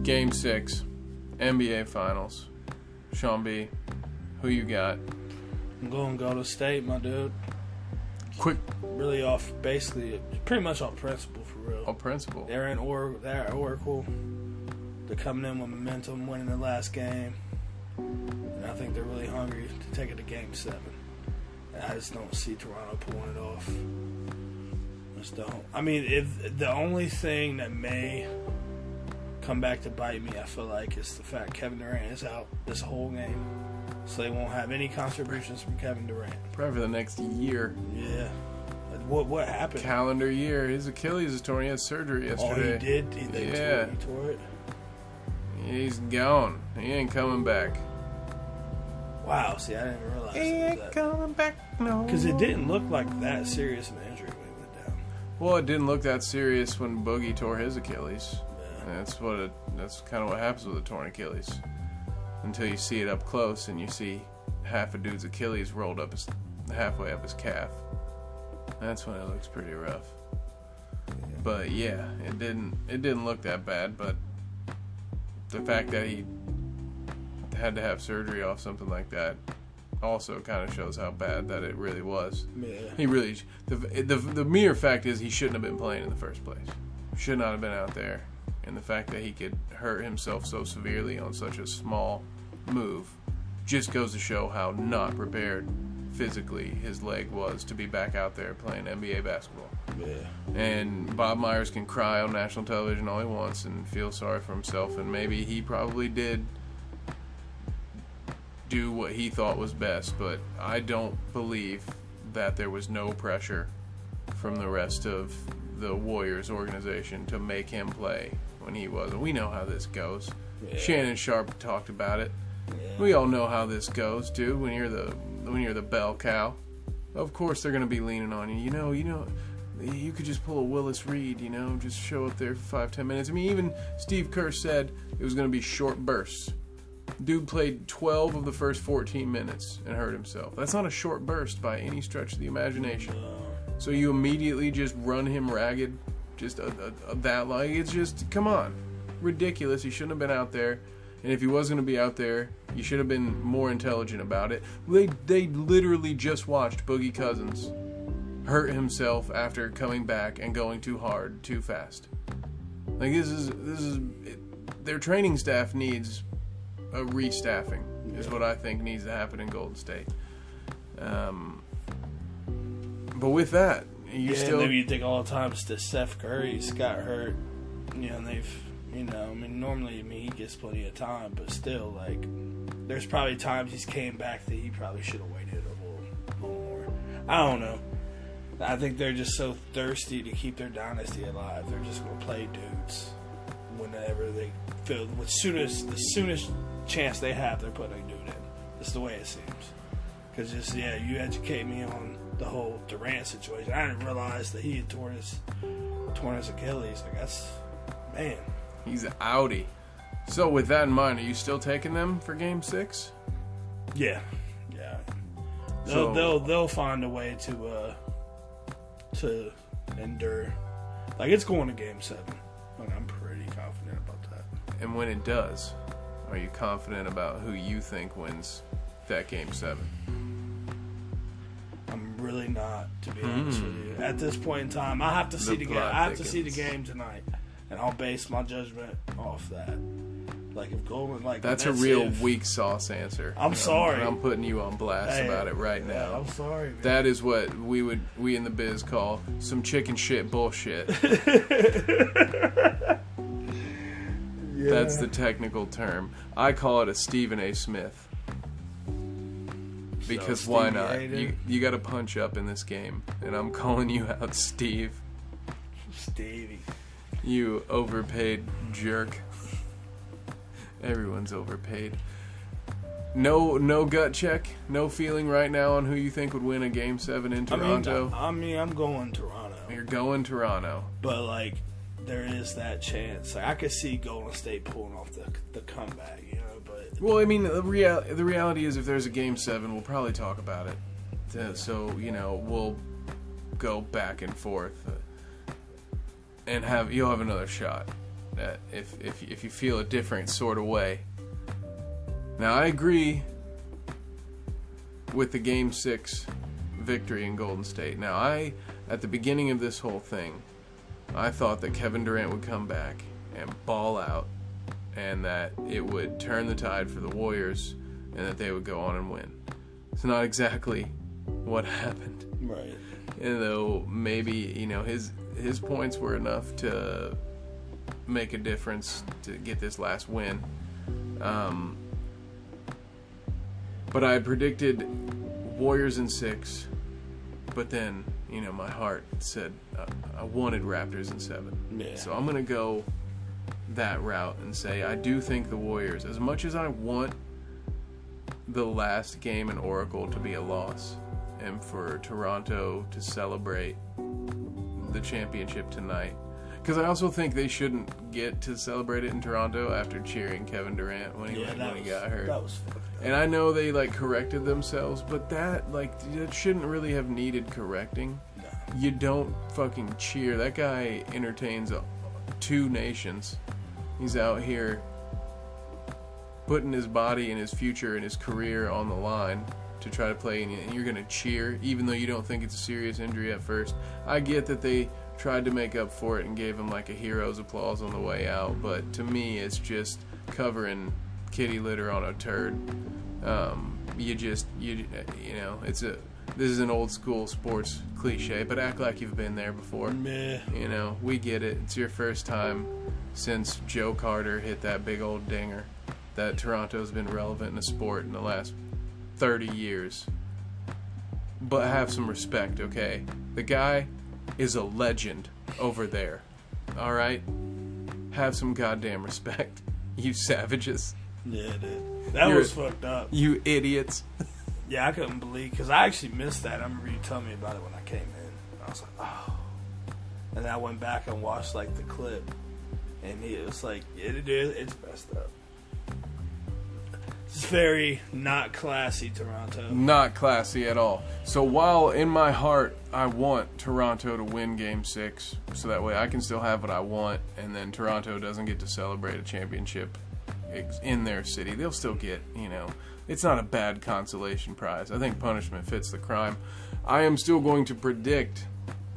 Game 6, NBA Finals. Sean B, who you got? I'm going Golden State, my dude. Quick. Really off, basically, pretty much on principle, for real. On principle. They're at Oracle. They're coming in with momentum, winning the last game. And I think they're really hungry to take it to Game 7. And I just don't see Toronto pulling it off. Just don't. I mean, if the only thing that may come back to bite me, I feel like, is the fact Kevin Durant is out this whole game. So they won't have any contributions from Kevin Durant. Probably for the next year. Yeah. What happened? Calendar year. His Achilles is torn. He had surgery yesterday. Oh, he did? He tore it? He's gone. He ain't coming back. Wow. See, I didn't realize He ain't coming back, no. Because it didn't look like that serious an injury when he went down. Well, it didn't look that serious when Boogie tore his Achilles. Yeah. That's kind of what happens with a torn Achilles. Until you see it up close and you see half a dude's Achilles rolled up halfway up his calf. That's when it looks pretty rough. Yeah. But yeah, it didn't look that bad, but the fact that he had to have surgery off something like that also kind of shows how bad that it really was. Yeah. He really the mere fact is he shouldn't have been playing in the first place. Should not have been out there. And the fact that he could hurt himself so severely on such a small move just goes to show how not prepared physically his leg was to be back out there playing NBA basketball. Yeah. And Bob Myers can cry on national television all he wants and feel sorry for himself, and maybe he probably did do what he thought was best, but I don't believe that there was no pressure from the rest of the Warriors organization to make him play when he wasn't. We know how this goes. Yeah. Shannon Sharp talked about it. Yeah. We all know how this goes, dude. When you're the bell cow, of course they're gonna be leaning on you. You know, you could just pull a Willis Reed. Just show up there for 5-10 minutes. I mean, even Steve Kerr said it was gonna be short bursts. Dude played 12 of the first 14 minutes and hurt himself. That's not a short burst by any stretch of the imagination. So you immediately just run him ragged, just that like it's just come on, ridiculous. He shouldn't have been out there, and if he was going to be out there, you should have been more intelligent about it. They literally just watched Boogie Cousins hurt himself after coming back and going too hard, too fast. Like this is their training staff needs a restaffing. Is what I think needs to happen in Golden State. But with that, maybe you think all the times that Steph Curry's got hurt, and they've, normally, he gets plenty of time, but still, like, there's probably times he's came back that he probably should have waited a little more. I don't know. I think they're just so thirsty to keep their dynasty alive. They're just going to play dudes whenever they feel, the soonest chance they have, they're putting a dude in. That's the way it seems. Because you educate me on the whole Durant situation. I didn't realize that he had torn his Achilles. Like, that's, man. He's an outie. So with that in mind, are you still taking them for Game 6? Yeah. They'll find a way to endure. Like, it's going to Game 7. Like, I'm pretty confident about that. And when it does, are you confident about who you think wins that Game 7? I'm really not, to be honest with you. At this point in time, I have to see the game. I have to see the game tonight, and I'll base my judgment off that. Like, if Golden, that's a real weak sauce answer. I'm sorry. I'm putting you on blast about it right now. I'm sorry, man. That is what we in the biz call some chicken shit bullshit. That's the technical term. I call it a Stephen A. Smith. Because So, why Stevie not? You got to punch up in this game, and I'm calling you out, Steve. Stevie. You overpaid jerk. Everyone's overpaid. No gut check, no feeling right now on who you think would win a Game 7 in Toronto. I'm going Toronto. You're going Toronto, but there is that chance. Like, I could see Golden State pulling off the comeback, But well, the reality is, if there's a Game 7, we'll probably talk about it. So we'll go back and forth, and you'll have another shot. if you feel a different sort of way. Now, I agree with the Game 6 victory in Golden State. Now, at the beginning of this whole thing, I thought that Kevin Durant would come back and ball out, and that it would turn the tide for the Warriors, and that they would go on and win. It's not exactly what happened. Right. And though maybe, his points were enough to make a difference to get this last win. But I predicted Warriors in 6, but then, my heart said I wanted Raptors in 7. Yeah. So I'm going to go that route and say I do think the Warriors, as much as I want the last game in Oracle to be a loss and for Toronto to celebrate the championship tonight, because I also think they shouldn't get to celebrate it in Toronto after cheering Kevin Durant when he got hurt. That was fucked up. And I know they corrected themselves, but that shouldn't really have needed correcting. No. You don't fucking cheer. That guy entertains 2 nations. He's out here putting his body and his future and his career on the line to try to play, and you're going to cheer even though you don't think it's a serious injury at first. I get that they tried to make up for it and gave him a hero's applause on the way out, but to me it's just covering kitty litter on a turd. This is an old school sports cliche, but act like you've been there before. Meh. We get it. It's your first time since Joe Carter hit that big old dinger that Toronto's been relevant in the sport in the last 30 years. But have some respect, okay? The guy is a legend over there. All right? Have some goddamn respect, you savages. Yeah, dude. That was fucked up. You idiots. Yeah, I couldn't believe, because I actually missed that. I remember you telling me about it when I came in. I was like, oh. And then I went back and watched the clip, and it was it's messed up. It's very not classy, Toronto. Not classy at all. So while in my heart I want Toronto to win Game 6, so that way I can still have what I want, and then Toronto doesn't get to celebrate a championship in their city. They'll still get, it's not a bad consolation prize. I think punishment fits the crime. I am still going to predict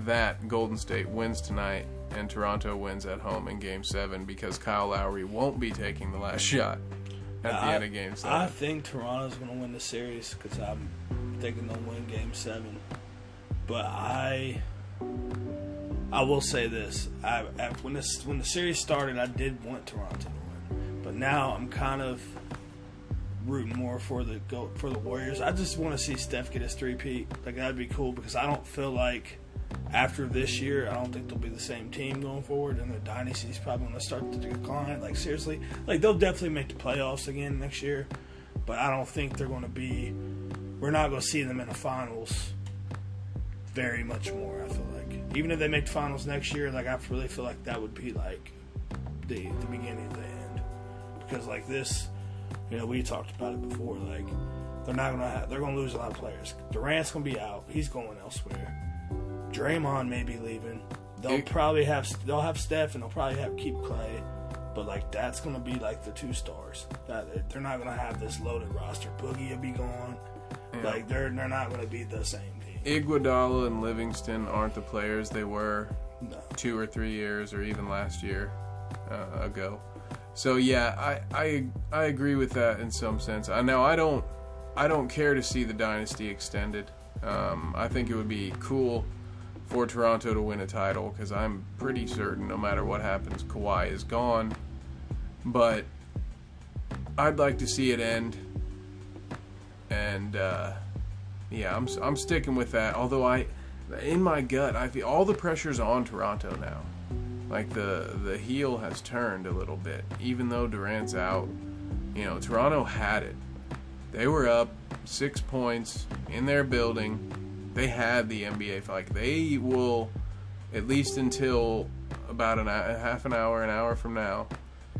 that Golden State wins tonight and Toronto wins at home in Game 7 because Kyle Lowry won't be taking the last shot at the end of Game 7. I think Toronto's going to win the series because I'm thinking they'll win Game 7. But I will say this. When the series started, I did want Toronto to win. But now I'm kind of rooting more for the Warriors. I just want to see Steph get his 3-peat. That'd be cool because I don't feel like after this year, I don't think they'll be the same team going forward, and their dynasty's probably going to start to decline. Seriously, they'll definitely make the playoffs again next year, but I don't think they're going to be. We're not going to see them in the finals very much more. I feel like even if they make the finals next year, I really feel like that would be the beginning of the end. Because this, we talked about it before. They're going to lose a lot of players. Durant's going to be out. He's going elsewhere. Draymond may be leaving. They'll have Steph and they'll probably keep Clay. But that's going to be the 2 stars. They're not going to have this loaded roster. Boogie will be gone. Yeah. They're not going to be the same team. Iguodala and Livingston aren't the players they were 2 or 3 years or even last year ago. So yeah, I agree with that in some sense. I don't care to see the dynasty extended. I think it would be cool for Toronto to win a title because I'm pretty certain no matter what happens, Kawhi is gone. But I'd like to see it end, and I'm sticking with that. Although in my gut, I feel all the pressure's on Toronto now. The heel has turned a little bit. Even though Durant's out, Toronto had it. They were up 6 points in their building. They had the NBA. They will, at least until about half an hour from now,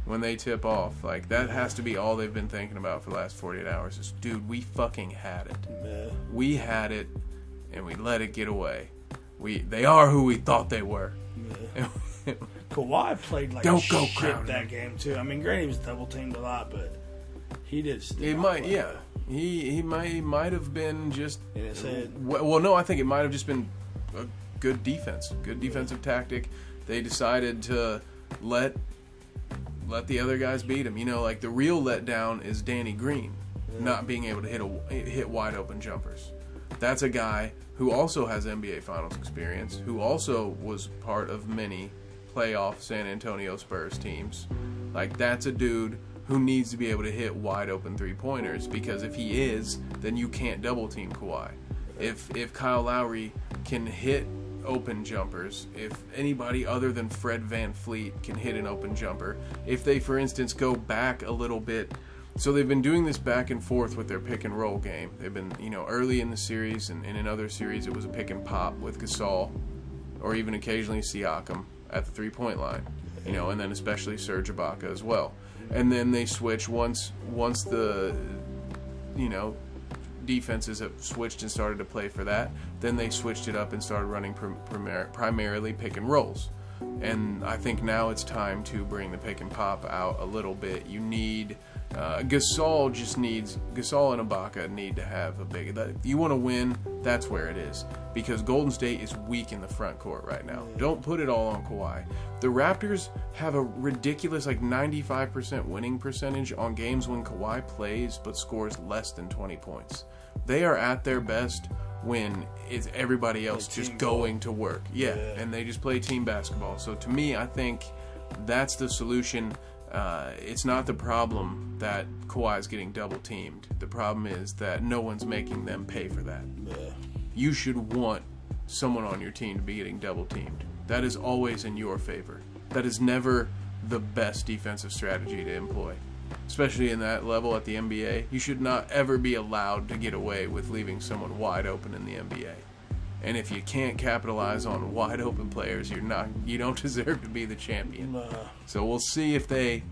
when they tip off, that has to be all they've been thinking about for the last 48 hours is, dude, we fucking had it. Yeah. We had it, and we let it get away. They are who we thought they were. Yeah. Kawhi played like Don't go shit crowd that him. game too. I mean, granted, he was double teamed a lot, but he did. It might, yeah. He might have been just. In his head. Well, no, I think it might have just been a good defense, good defensive tactic. They decided to let the other guys beat him. You know, like the real letdown is Danny Green not being able to hit wide open jumpers. That's a guy who also has NBA Finals experience, who also was part of many playoff San Antonio Spurs teams. Like, that's a dude who needs to be able to hit wide open three-pointers, because if he is, then you can't double team Kawhi. If Kyle Lowry can hit open jumpers, if anybody other than Fred VanVleet can hit an open jumper, if they, for instance, go back a little bit. So they've been doing this back and forth with their pick and roll game. They've been, early in the series, and in other series it was a pick and pop with Gasol, or even occasionally Siakam at the three-point line, and then especially Serge Ibaka as well. And then they switch once the, defenses have switched and started to play for that. Then they switched it up and started running primarily pick and rolls. And I think now it's time to bring the pick and pop out a little bit. You need Gasol and Ibaka need to have a big. If you want to win, that's where it is, because Golden State is weak in the front court right now. Don't put it all on Kawhi. The Raptors have a ridiculous 95% winning percentage on games when Kawhi plays but scores less than 20 points. They are at their best when it's everybody else just going to work. Yeah, and they just play team basketball. So to me, I think that's the solution. It's not the problem that Kawhi is getting double teamed. The problem is that no one's making them pay for that. You should want someone on your team to be getting double teamed. That is always in your favor. That is never the best defensive strategy to employ, especially in that level at the NBA. You should not ever be allowed to get away with leaving someone wide open in the NBA. And if you can't capitalize on wide open players, you don't deserve to be the champion. So we'll see if they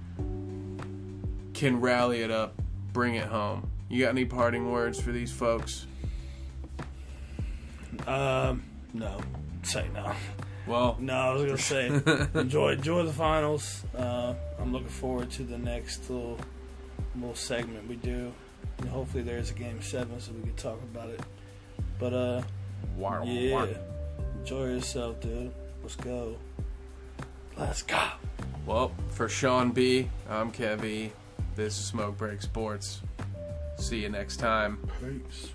can rally it up, bring it home. You got any parting words for these folks? No. Say no. Well, no, I was gonna say enjoy the finals. I'm looking forward to the next little segment we do. And hopefully there's a game 7 so we can talk about it. But enjoy yourself, dude. Let's go. Well, for Sean B, I'm Kev E. This is Smoke Break Sports. See you next time. Peace.